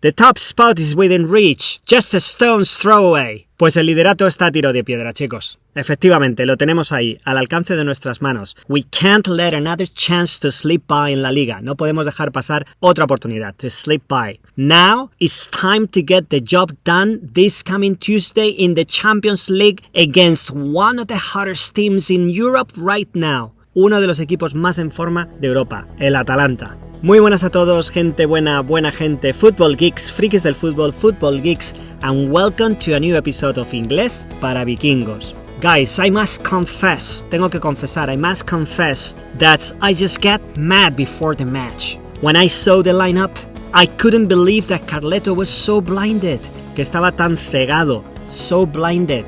The top spot is within reach, just a stone's throw away. Pues el liderato está a tiro de piedra, chicos. Efectivamente, lo tenemos ahí, al alcance de nuestras manos. We can't let another chance to slip by en la Liga. No podemos dejar pasar otra oportunidad, to slip by. Now, it's time to get the job done this coming Tuesday in the Champions League against one of the hottest teams in Europe right now. Uno de los equipos más en forma de Europa, el Atalanta. Muy buenas a todos, gente buena, buena gente, football geeks, frikis del fútbol, football geeks, and welcome to a new episode of Inglés para Vikingos. Guys, I must confess that I just got mad before the match. When I saw the lineup, I couldn't believe that Carleto was so blinded, que estaba tan cegado, so blinded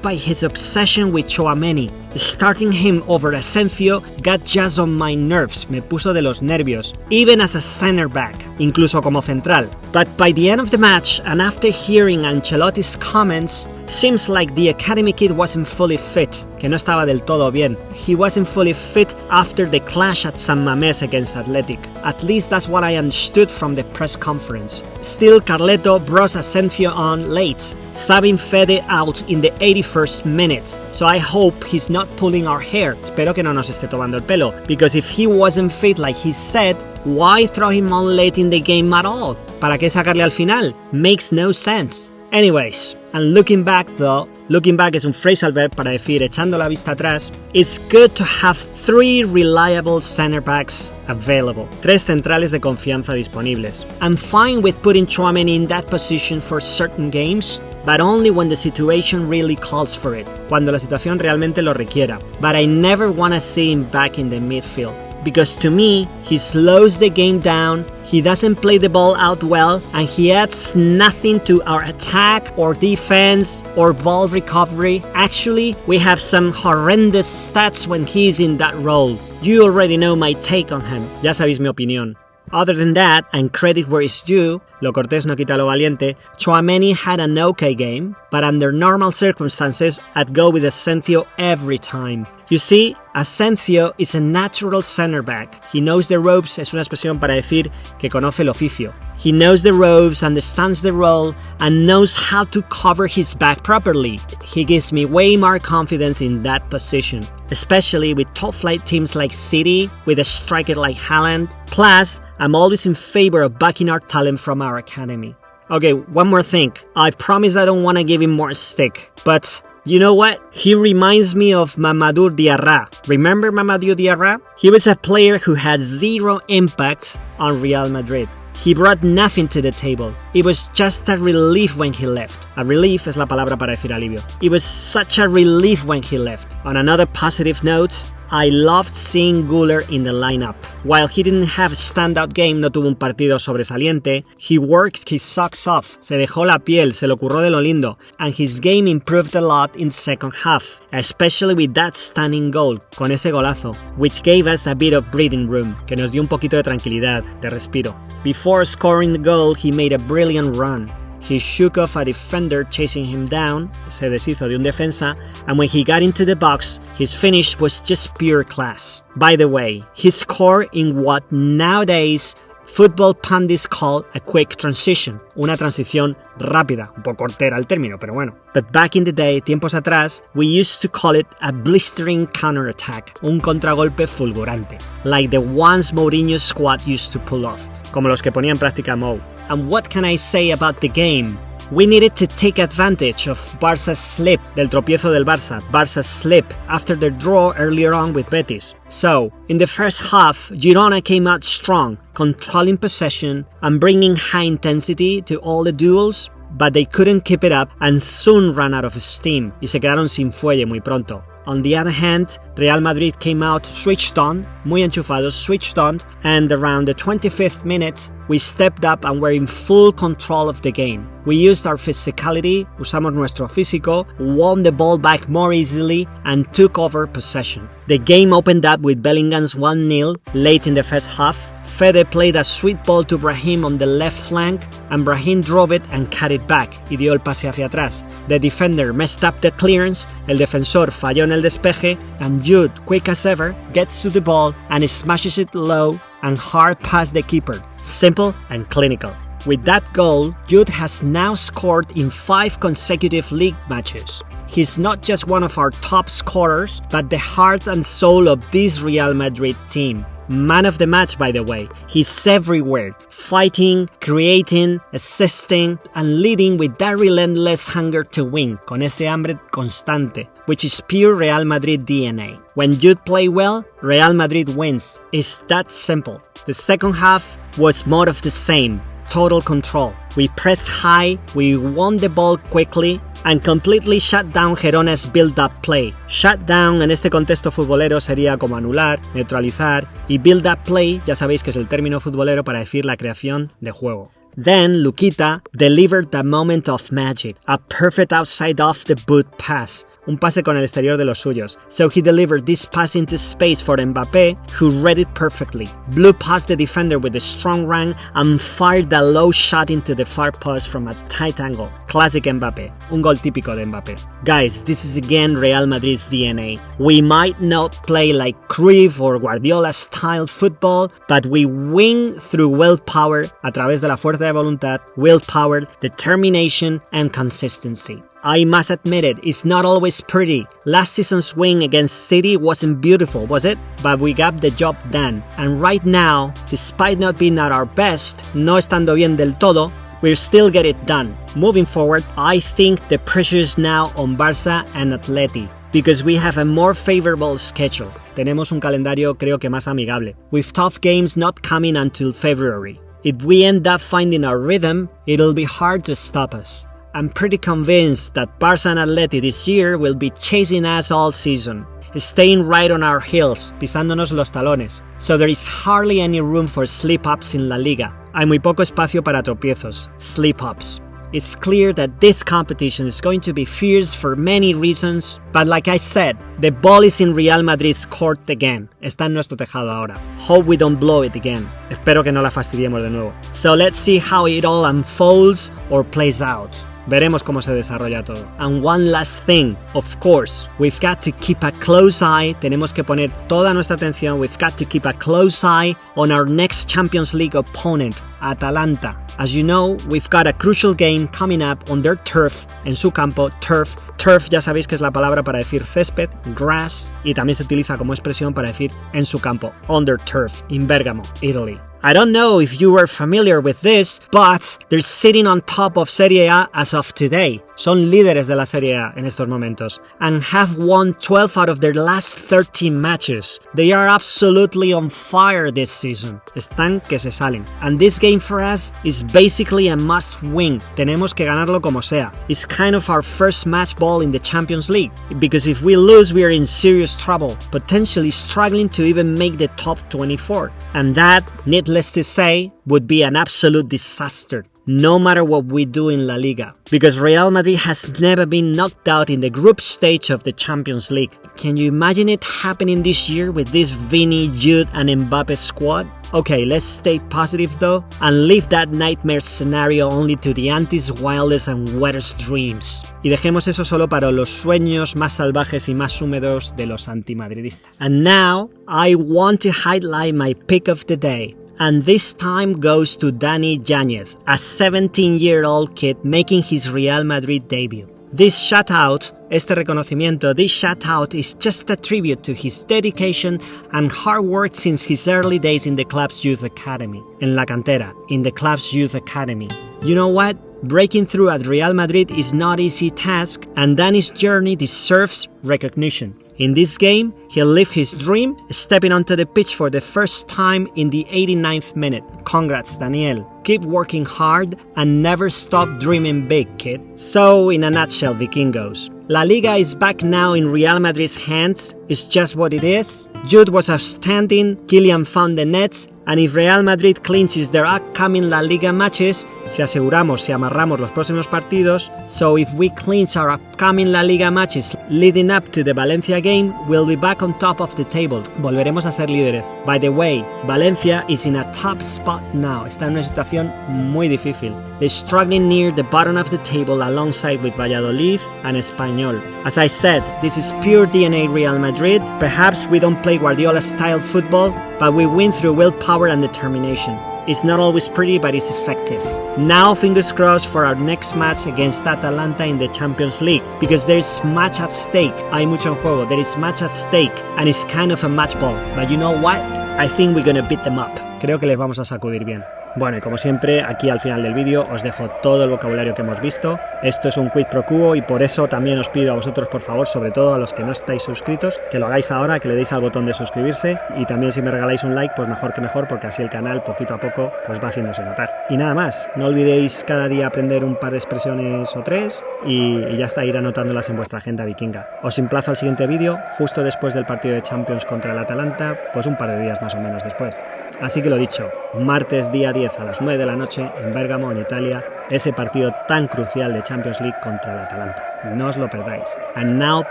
by his obsession with Tchouaméni. Starting him over Asensio got just on my nerves, me puso de los nervios, even as a center back, incluso como central. But by the end of the match, and after hearing Ancelotti's comments, seems like the academy kid wasn't fully fit, que no estaba del todo bien. He wasn't fully fit after the clash at San Mamés against Athletic. At least that's what I understood from the press conference. Still, Carleto brought Asensio on late, subbing Fede out in the 81st minute. So I hope he's not pulling our hair. Espero que no nos esté tomando el pelo. Because if he wasn't fit like he said, why throw him on late in the game at all? ¿Para qué sacarle al final? Makes no sense. Anyways, and looking back es un phrasal verb para decir echando la vista atrás, it's good to have 3 reliable center backs available. 3 centrales de confianza disponibles. I'm fine with putting Tchouaméni in that position for certain games, but only when the situation really calls for it. Cuando la situación realmente lo requiera. But I never want to see him back in the midfield. Because to me, he slows the game down, he doesn't play the ball out well, and he adds nothing to our attack or defense or ball recovery. Actually, we have some horrendous stats when he's in that role. You already know my take on him. Ya sabéis mi opinión. Other than that, and credit where it's due, lo cortés no quita lo valiente, Tchouaméni had an okay game, but under normal circumstances, I'd go with Asensio every time. You see, Asensio is a natural center back. He knows the ropes es una expresión para decir que conoce el oficio. He knows the ropes, understands the role, and knows how to cover his back properly. He gives me way more confidence in that position, especially with top-flight teams like City, with a striker like Haaland. Plus, I'm always in favor of backing our talent from our academy. Okay, one more thing. I promise I don't want to give him more stick, but you know what? He reminds me of Mamadou Diarra. Remember Mamadou Diarra? He was a player who had zero impact on Real Madrid. He brought nothing to the table. It was just a relief when he left. A relief es la palabra para decir alivio. It was such a relief when he left. On another positive note, I loved seeing Güler in the lineup. While he didn't have a standout game, no tuvo un partido sobresaliente, he worked his socks off, se dejó la piel, se lo curró de lo lindo, and his game improved a lot in second half, especially with that stunning goal, con ese golazo, which gave us a bit of breathing room, que nos dio un poquito de tranquilidad, de respiro. Before scoring the goal, he made a brilliant run. He shook off a defender chasing him down, se deshizo de un defensa, and when he got into the box, his finish was just pure class. By the way, he scored in what nowadays football pundits call a quick transition, una transición rápida, un poco hortera el término, pero bueno. But back in the day, tiempos atrás, we used to call it a blistering counterattack, un contragolpe fulgurante, like the ones Mourinho's squad used to pull off, como los que ponía en práctica Mou. And what can I say about the game? We needed to take advantage of Barca's slip, del tropiezo del Barca's slip, after their draw earlier on with Betis. So, in the first half, Girona came out strong, controlling possession and bringing high intensity to all the duels, but they couldn't keep it up and soon ran out of steam, y se quedaron sin fuelle muy pronto. On the other hand, Real Madrid came out switched on, muy enchufados, switched on, and around the 25th minute, we stepped up and were in full control of the game. We used our physicality, usamos nuestro físico, won the ball back more easily, and took over possession. The game opened up with Bellingham's 1-0 late in the first half. Fede played a sweet ball to Brahim on the left flank, and Brahim drove it and cut it back, y dio el pase hacia atrás. The defender messed up the clearance, el defensor falló en el despeje, and Jude, quick as ever, gets to the ball and smashes it low and hard past the keeper. Simple and clinical. With that goal, Jude has now scored in 5 consecutive league matches. He's not just one of our top scorers, but the heart and soul of this Real Madrid team. Man of the match, by the way. He's everywhere, fighting, creating, assisting, and leading with that relentless hunger to win, con ese hambre constante, which is pure Real Madrid DNA. When Jude plays well, Real Madrid wins. It's that simple. The second half was more of the same. Total control. We pressed high, we won the ball quickly, and completely shut down Gerona's build-up play. Shut down en este contexto futbolero sería como anular, neutralizar, y build-up play ya sabéis que es el término futbolero para decir la creación de juego. Then Luquita delivered the moment of magic, a perfect outside off the boot pass, un pase con el exterior de los suyos. So he delivered this pass into space for Mbappé, who read it perfectly, blew past the defender with a strong run and fired a low shot into the far post from a tight angle. Classic Mbappé, un gol típico de Mbappé. Guys, this is again Real Madrid's DNA. We might not play like Cruyff or Guardiola style football, but we win through willpower, a través de la fuerza de voluntad, willpower, determination, and consistency. I must admit it, it's not always pretty. Last season's win against City wasn't beautiful, was it? But we got the job done. And right now, despite not being at our best, no estando bien del todo, we'll still get it done. Moving forward, I think the pressure is now on Barça and Atleti, because we have a more favorable schedule. Tenemos un calendario creo que más amigable, with tough games not coming until February. If we end up finding our rhythm, it'll be hard to stop us. I'm pretty convinced that Barça and Atleti this year will be chasing us all season, staying right on our heels, pisándonos los talones. So there is hardly any room for slip-ups in La Liga. Hay muy poco espacio para tropiezos, slip-ups. It's clear that this competition is going to be fierce for many reasons, but like I said, the ball is in Real Madrid's court again. Está en nuestro tejado ahora. Hope we don't blow it again. Espero que no la fastidiemos de nuevo. So let's see how it all unfolds or plays out. Veremos cómo se desarrolla todo. And one last thing, of course, we've got to keep a close eye, tenemos que poner toda nuestra atención, we've got to keep a close eye on our next Champions League opponent, Atalanta. As you know, we've got a crucial game coming up on their turf, en su campo, turf. Turf ya sabéis que es la palabra para decir césped, grass, y también se utiliza como expresión para decir en su campo, on their turf, in Bergamo, Italy. I don't know if you were familiar with this, but they're sitting on top of Serie A as of today. Son líderes de la Serie A en estos momentos and have won 12 out of their last 13 matches. They are absolutely on fire this season. Están que se salen. And this game for us is basically a must win. Tenemos que ganarlo como sea. It's kind of our first match ball in the Champions League, because if we lose, we are in serious trouble, potentially struggling to even make the top 24. And that, needless to say, would be an absolute disaster, no matter what we do in La Liga, because Real Madrid has never been knocked out in the group stage of the Champions League. Can you imagine it happening this year with this Vini, Jude and Mbappe squad? Okay, let's stay positive though, and leave that nightmare scenario only to the Anti's wildest and wettest dreams. Y dejemos eso solo para los sueños más salvajes y más húmedos de los antimadridistas. And now, I want to highlight my pick of the day. And this time goes to Dani Yañez, a 17-year-old kid making his Real Madrid debut. This shout-out, este reconocimiento, this shout-out is just a tribute to his dedication and hard work since his early days in the club's youth academy. En la cantera, in the club's youth academy. You know what? Breaking through at Real Madrid is not an easy task, and Dani's journey deserves recognition. In this game, he lived his dream, stepping onto the pitch for the first time in the 89th minute. Congrats, Daniel. Keep working hard and never stop dreaming big, kid. So, in a nutshell, Vikingos. La Liga is back now in Real Madrid's hands. It's just what it is. Jude was outstanding, Kylian found the nets, and if Real Madrid clinches their upcoming La Liga matches, si aseguramos, si amarramos los próximos partidos, so if we clinch our upcoming La Liga matches leading up to the Valencia game, we'll be back on top of the table. Volveremos a ser líderes. By the way, Valencia is in a top spot now. Está en una situación muy difícil. They're struggling near the bottom of the table alongside with Valladolid and Espanyol. As I said, this is pure DNA Real Madrid. Perhaps we don't play Guardiola-style football, but we win through willpower and determination. It's not always pretty, but it's effective. Now fingers crossed for our next match against Atalanta in the Champions League, because there's much at stake. Hay mucho en juego, there is much at stake, and it's kind of a match ball. But you know what? I think we're gonna beat them up. Creo que les vamos a sacudir bien. Bueno, y como siempre, aquí al final del vídeo os dejo todo el vocabulario que hemos visto. Esto es un quid pro quo y por eso también os pido a vosotros, por favor, sobre todo a los que no estáis suscritos, que lo hagáis ahora, que le deis al botón de suscribirse y también si me regaláis un like, pues mejor que mejor, porque así el canal poquito a poco pues va haciéndose notar. Y nada más, no olvidéis cada día aprender un par de expresiones o tres y ya está, ir anotándolas en vuestra agenda vikinga. Os emplazo al siguiente vídeo, justo después del partido de Champions contra el Atalanta, pues un par de días más o menos después. Así que lo dicho, martes día 10 a las 9 de la noche en Bérgamo, en Italia, ese partido tan crucial de Champions League contra el Atalanta. No os lo perdáis. And now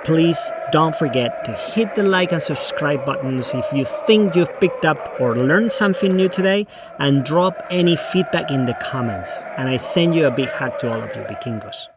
please don't forget to hit the like and subscribe buttons if you think you've picked up or learned something new today, and drop any feedback in the comments. And I send you a big hug to all of you vikingos.